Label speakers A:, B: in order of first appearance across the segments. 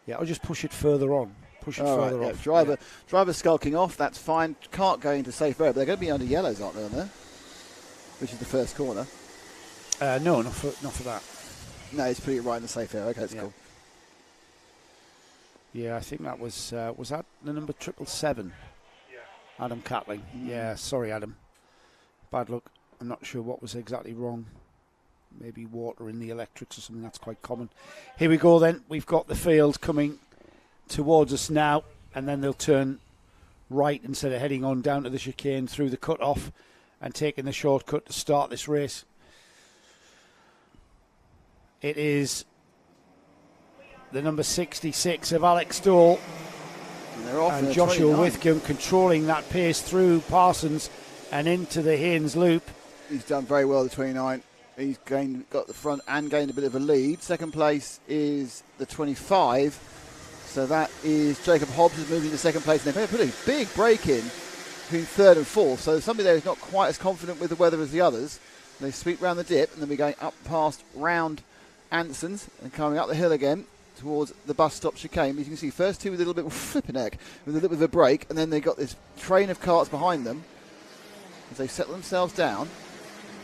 A: Yeah, I'll just push it further on. Push it further off.
B: Driver skulking off, that's fine. Can't go into safe area, but they're going to be under yellows, aren't they, on there? Which is the first corner.
A: No, not for that.
B: No, he's putting it right in the safe area. Okay, that's cool.
A: Yeah, I think that was that the number 777? Yeah. Adam Catling. Yeah, sorry, Adam. Bad luck. I'm not sure what was exactly wrong. Maybe water in the electrics or something. That's quite common. Here we go then. We've got the field coming towards us now, and then they'll turn right instead of heading on down to the chicane through the cut-off and taking the shortcut to start this race. It is the number 66 of Alex Dole and Joshua Whitcomb controlling that pace through Parsons and into the Haynes Loop.
B: He's done very well, the 29. He's got the front and gained a bit of a lead. Second place is the 25. So that is Jacob Hobbs has moved into second place. And they've put a big break in between third and fourth. So somebody there is not quite as confident with the weather as the others. They sweep round the dip and then we're going up past round Anson's and coming up the hill again towards the bus stop chicane. As you can see, first two with a little bit of flipping heck, with a little bit of a break, and then they got this train of carts behind them as they settle themselves down.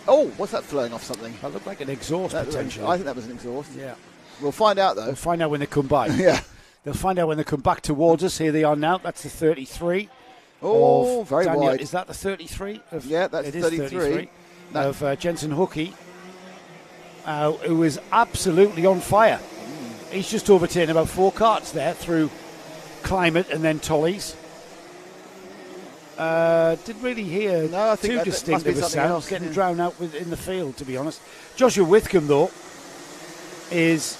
B: Oh, what's that flowing off something?
A: That looked like an exhaust, potentially.
B: I think that was an exhaust.
A: Yeah.
B: We'll find out, though.
A: We'll find out when they come by.
B: Yeah.
A: They'll find out when they come back towards us. Here they are now. That's the 33.
B: Oh, very
A: Daniel.
B: wide.
A: Is that the 33?
B: Yeah, that's 33.
A: Of Jensen Hookey, who is absolutely on fire. He's just overtaken about 4 carts there through Climate and then Tollies. Didn't really hear too distinctive a sound. Getting drowned out in the field, to be honest. Joshua Whitcomb, though, is,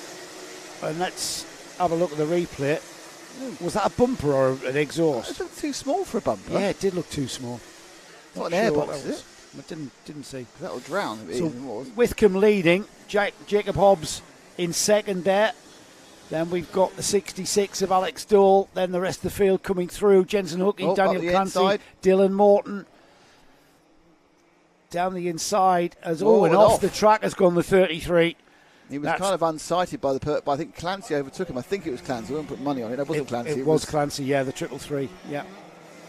A: and let's have a look at the replay. Was that a bumper or an exhaust?
B: It looked too small for a bumper.
A: Yeah, it did look too small.
B: Not an airbox, is it?
A: I didn't see.
B: That will drown.
A: So Whitcomb leading, Jacob Hobbs in second there. Then we've got the 66 of Alex Dole. Then the rest of the field coming through. Jensen Hookey, Daniel Clancy, Dylan Morton. Down the inside as and off the track has gone the 33.
B: He was kind of unsighted by but I think Clancy overtook him. I think it was Clancy. I won't put money on it. That wasn't Clancy.
A: It was Clancy, yeah, the 333. Yeah.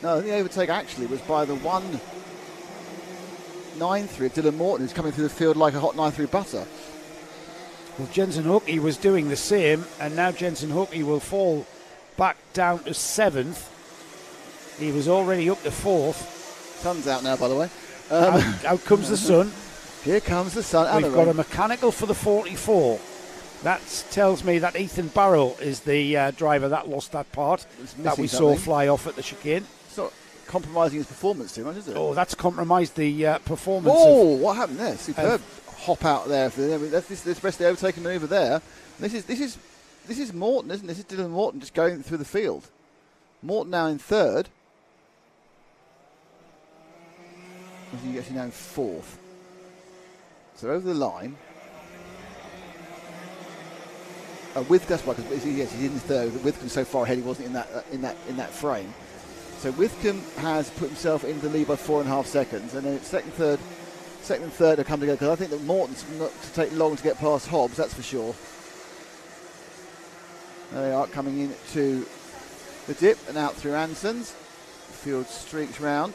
B: No, the overtake actually was by the 193 of Dylan Morton, who's coming through the field like a hot 9 through butter.
A: Well, Jensen Hookey was doing the same, and now Jensen Hookey will fall back down to 7th. He was already up to 4th.
B: Sun's out now, by the way.
A: Out comes the sun.
B: Here comes the sun.
A: We've got a mechanical for the 44. That tells me that Ethan Barrow is the driver that lost that part that we saw fly off at the chicane.
B: It's not compromising his performance too much, is it?
A: Oh, that's compromised the performance.
B: Oh, what happened there? Superb hop out there. That's this rest of the overtaking manoeuvre there. This is Morton, isn't it? This is Dylan Morton just going through the field. Morton now in third. He's actually now in fourth. So over the line. That's why, because he's in third. Whitcomb's so far ahead, he wasn't in that frame. So Whitcomb has put himself into the lead by 4.5 seconds, and then it's second and third have come together. Because I think that Morton's not to take long to get past Hobbs, that's for sure. There they are coming into the dip and out through Anson's. The field streaks round.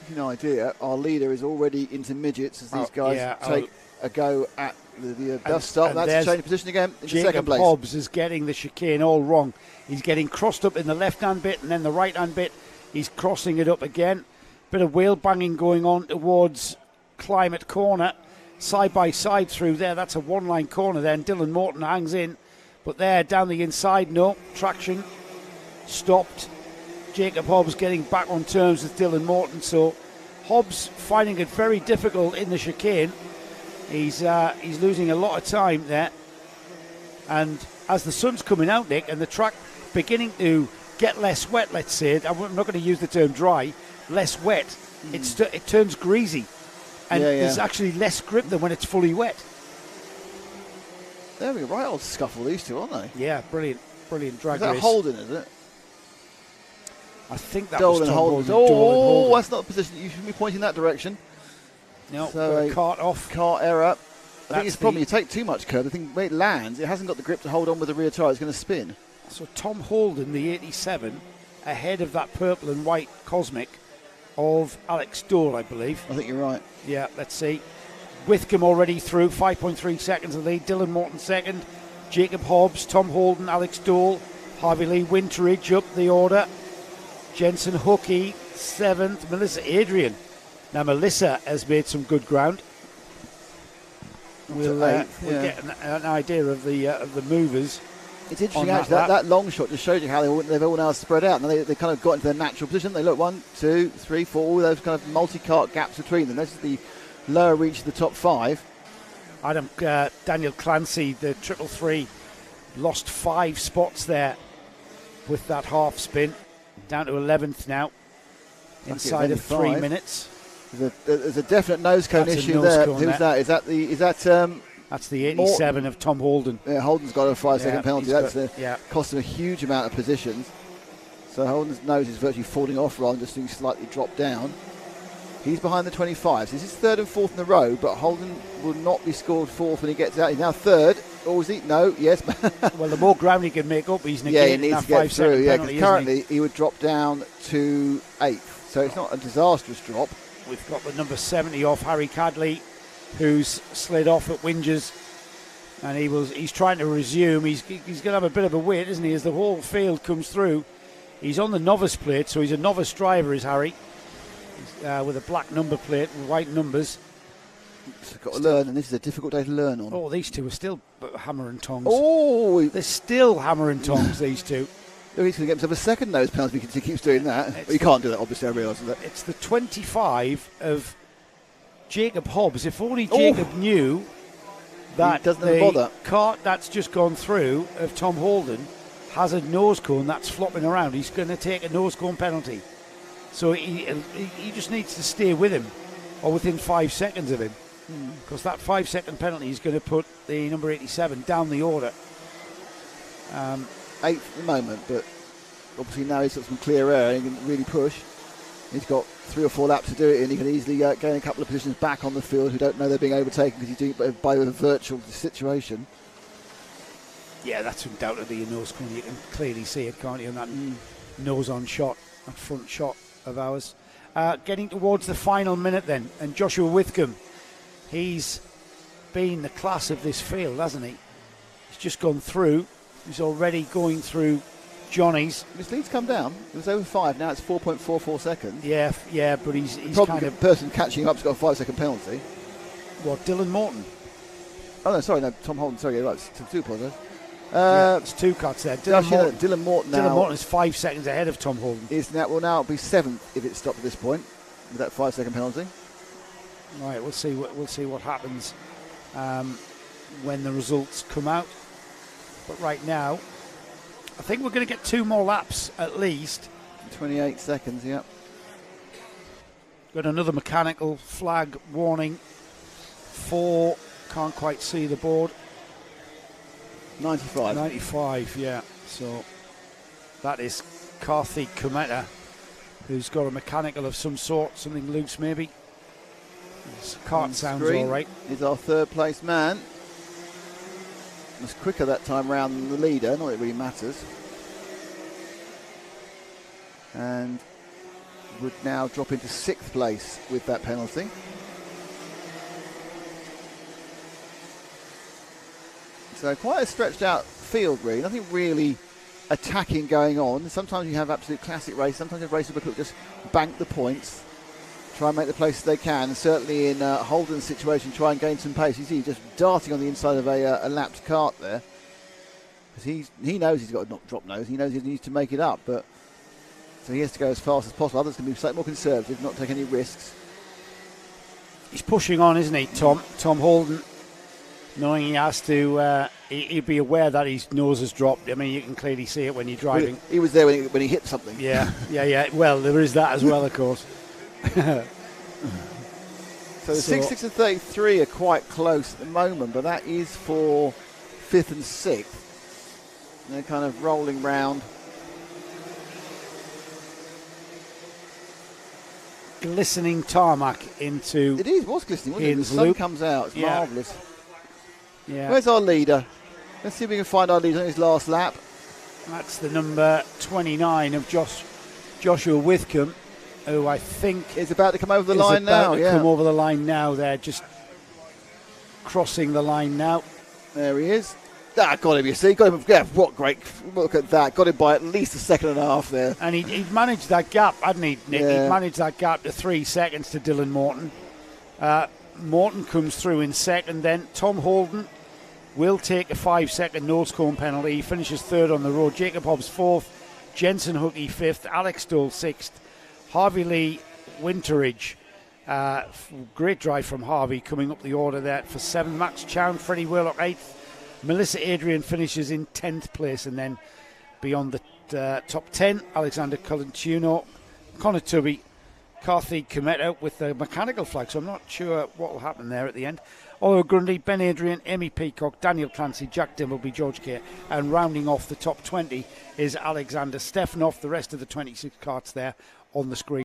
B: To give you an idea, our leader is already into midgets as these guys take a go at the bus stop. That's a change of position again into second place.
A: Hobbs is getting the chicane all wrong. He's getting crossed up in the left-hand bit and then the right-hand bit. He's crossing it up again. Bit of wheel banging going on towards Climate Corner. Side by side through there. That's a one-line corner then. Dylan Morton hangs in. But there, down the inside, no. Traction stopped. Jacob Hobbs getting back on terms with Dylan Morton. So Hobbs finding it very difficult in the chicane. He's losing a lot of time there. And as the sun's coming out, Nick, and the track beginning to get less wet, let's say, I'm not going to use the term dry, less wet, it turns greasy. And there's actually less grip than when it's fully wet.
B: There we go, right old scuffle, these two, aren't they?
A: Yeah, brilliant drag race.
B: Is that Holden, is it?
A: I think that was Tom Holden.
B: Oh, that's not the position. You shouldn't be pointing that direction.
A: No, so a cart off.
B: Cart error. I think it's the problem. You take too much curve. I think when it lands, it hasn't got the grip to hold on with the rear tyre. It's going to spin.
A: So Tom Holden, the 87, ahead of that purple and white Cosmic of Alex Dole, I believe.
B: I think you're right.
A: Yeah, let's see. Whitcomb already through, 5.3 seconds of lead. Dylan Morton second. Jacob Hobbs, Tom Holden, Alex Dole, Harvey Lee Winteridge up the order. Jensen Hookey, 7th. Melissa Adrian. Now, Melissa has made some good ground. We'll get an idea of the movers.
B: It's interesting, actually, that long shot just showed you how they've all now spread out. And they kind of got into their natural position. They look 1, 2, 3, 4, all those kind of multi-cart gaps between them. This is the lower reach of the top 5.
A: Daniel Clancy, the 333, lost 5 spots there with that half spin. Down to 11th now, inside of 3 minutes.
B: There's a definite nose cone issue there. Who's that? Is that
A: that's the 87 Morton. Of Tom Holden.
B: Yeah, Holden's got a 5-second penalty. That's cost him a huge amount of positions. So Holden's nose is virtually falling off rather than just being slightly dropped down. He's behind the 25. So this is 3rd and 4th in a row, but Holden will not be scored 4th when he gets out. He's now 3rd. Or is he? No, yes.
A: Well, the more ground he can make up, he's negating
B: he needs
A: that
B: to get through. Yeah, because currently
A: he
B: would drop down to 8th. So it's not a disastrous drop.
A: We've got the number 70 off Harry Cadley, who's slid off at Whingers, and he's trying to resume. He's going to have a bit of a wait, isn't he, as the whole field comes through. He's on the novice plate, so he's a novice driver, is Harry, with a black number plate with white numbers.
B: He's got to learn, and this is a difficult day to learn on.
A: Oh, these two are still hammer and tongs.
B: Oh,
A: they're still hammer and tongs, these two.
B: Oh, he's going to get himself a second nose penalty because he keeps doing that. But he can't do that, obviously, I realise that.
A: It's the 25 of Jacob Hobbs. If only Jacob knew that the cart that's just gone through of Tom Holden has a nose cone that's flopping around. He's going to take a nose cone penalty. So he just needs to stay with him or within 5 seconds of him, because that 5-second penalty is going to put the number 87 down the order.
B: 8th at the moment, but obviously now he's got some clear air and he can really push. He's got 3 or 4 laps to do it, and he can easily gain a couple of positions back on the field who don't know they're being overtaken because he's doing it by a virtual situation.
A: Yeah, that's undoubtedly a nose cone. You can clearly see it, can't you, on that nose-on shot, that front shot of ours. Getting towards the final minute then, and Joshua Whitcomb, he's been the class of this field, hasn't he? He's just gone through. He's already going through Johnny's.
B: His lead's come down. It was over 5. Now it's 4.44 seconds.
A: Yeah, but he's
B: kind of... The person catching him up's got a 5-second penalty.
A: What, Dylan Morton?
B: Oh, no, sorry, no, Tom Holden. Sorry, right, it's 2 apologies.
A: It's 2 cuts there.
B: Dylan Morton now.
A: Dylan Morton is 5 seconds ahead of Tom Holden.
B: Will now be 7th if it's stopped at this point with that 5-second penalty.
A: Right, we'll see what happens when the results come out. But right now, I think we're going to get 2 more laps at least.
B: 28 seconds, yeah.
A: Got another mechanical flag warning for, can't quite see the board. 95, yeah. So that is Karthik Kumeta, who's got a mechanical of some sort, something loose maybe. His cart sounds all right.
B: He's our 3rd place man. Was quicker that time round than the leader, not that it really matters. And would now drop into 6th place with that penalty. So quite a stretched out field really, nothing really attacking going on. Sometimes you have absolute classic races, sometimes you have races where people just bank the points, try and make the places they can. And certainly in Holden's situation, try and gain some pace. You see, just darting on the inside of a lapped cart there. Because he knows he's got to not drop nose. He knows he needs to make it up. But so he has to go as fast as possible. Others can be slightly more conservative, not take any risks.
A: He's pushing on, isn't he, Tom Holden? Knowing he has to, he'd be aware that his nose has dropped. I mean, you can clearly see it when you're driving.
B: Well, he was there when he hit something.
A: Yeah. Well, there is that as well, of course.
B: So the 6, 6 and 33 are quite close at the moment, but that is for 5th and 6th. And they're kind of rolling round.
A: Glistening tarmac into...
B: It was glistening, wasn't it? The sun comes out. It's marvellous.
A: Yeah.
B: Where's our leader? Let's see if we can find our leader on his last lap.
A: That's the number 29 of Joshua Withcombe, who I think
B: Is about to come over the
A: is
B: line now.
A: about to come over the line now. They're just crossing the line now.
B: There he is. Got him, you see. Got him. Yeah, what great. Look at that. Got him by at least a second and a half there.
A: And he'd managed that gap, hadn't he, Nick?
B: Yeah.
A: He'd managed that gap to 3 seconds to Dylan Morton. Morton comes through in second then. Tom Holden will take a 5-second nose cone penalty. He finishes third on the road. Jacob Hobbs fourth. Jensen Hookey fifth. Alex Stoll sixth. Harvey Lee Winteridge. Great drive from Harvey coming up the order there for 7th. Max Chown, Freddie Whirlock 8th. Melissa Adrian finishes in 10th place, and then beyond the top 10, Alexander Colantuno, Connor Tubby, Karthik Kometa with the mechanical flag, so I'm not sure what will happen there at the end. Oliver Grundy, Ben Adrian, Amy Peacock, Daniel Clancy, Jack Dimbleby, George Kerr, and rounding off the top 20 is Alexander Stefanoff. The rest of the 26 carts there on the screen.